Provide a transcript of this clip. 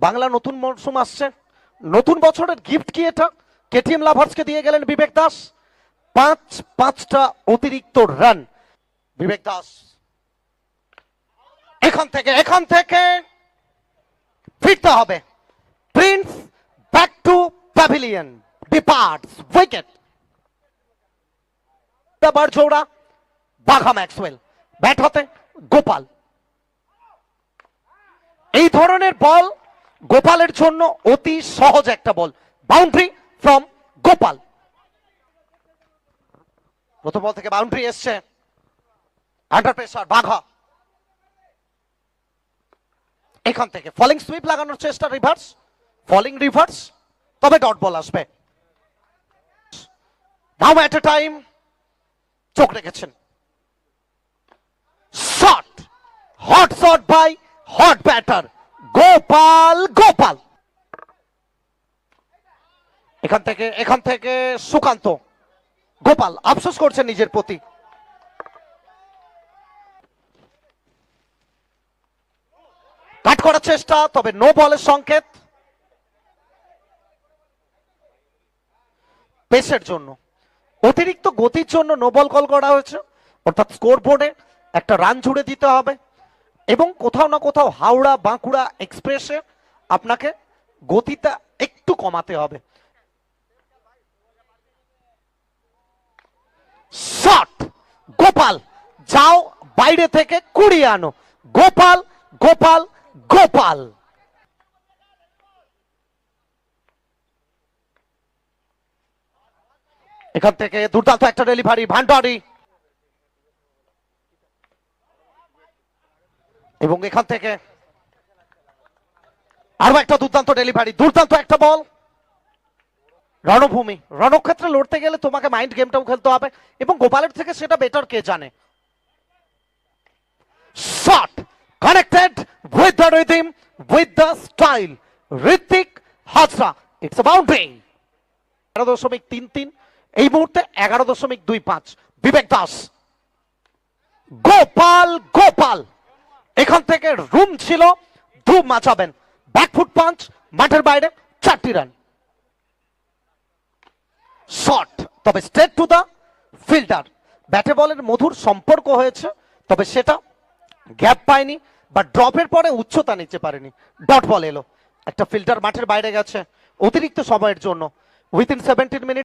বাংলা নতুন মরশুম আসছে, নতুন বছরের গিফট কি এটা? কেটিএম লাভার্সকে দিয়ে গেলেন বিবেক দাস। পাঁচটা অতিরিক্ত রান বিবেক দাস। এখান থেকে ফিরতে হবে। Prince back to pavilion, departs wicket. আবার জোড়া বাঘা ম্যাক্সওয়েল, ব্যাট হাতে গোপাল। এই ধরনের বল গোপালের জন্য অতি সহজ একটা বল। Boundary from Gopal. প্রথম বল থেকে বাউন্ডারি এসছে, আন্ডার প্রেসার বাঘা। এখান থেকে ফলিং সুইপ লাগানোর চেষ্টা, রিভার্স, ফলিং রিভার্স, তবে ডট বল আসবে। নাও এট এ টাইম চোখ রেখেছেন। Shot, hot shot by hot batter Gopal. এখান থেকে সুকান্ত। গোপাল আফসোস করছেন নিজের প্রতি। কাট করার চেষ্টা, তবে নো বলের সংকেত। পেসের জন্য অতিরিক্ত গতির জন্য নো বল কল করা হয়েছে, অর্থাৎ স্কোর বোর্ডে একটা রান জুড়ে দিতে হবে এবং কোথাও না কোথাও হাওড়া বাঁকুড়া এক্সপ্রেসে আপনাকে গতিটা একটু কমাতে হবে। শট, গোপাল যাও বাইরে থেকে কুড়িয়ে আনো। গোপাল। এখান থেকে দুর্দান্ত একটা ডেলিভারি, ভান্ডারি। এবং এখান থেকে আরো একটা দুর্দান্ত ডেলিভারি, দুর্দান্ত একটা বল। রণভূমি, রণক্ষেত্রে লড়তে গেলে তোমাকে মাইন্ড গেমটাও খেলতে হবে এবং গোপালের থেকে সেটা বেটার কে জানে। Shot connected with the rhythm, with the style, Ritwik Hazra. It's a boundary. 11.33, এই মুহূর্তে 11.25। বিবেক দাস, গোপাল। এখান থেকে রুম ছিল, ধুম মাচাবেন। ব্যাকফুট পাঞ্চ, মাঠের বাইরে, 4টি রান। শট, তবে স্ট্রেট টু দা ফিল্ডার। ব্যাটে বলের মধুর সম্পর্ক হয়েছে, তবে সেটা গ্যাপ পায়নি বা ড্রপের পরে উচ্চতা নিতে পারেনি। ডট বল এলো, একটা ফিল্ডার মাঠের বাইরে গেছে অতিরিক্ত সময়ের জন্য। Within 17 minute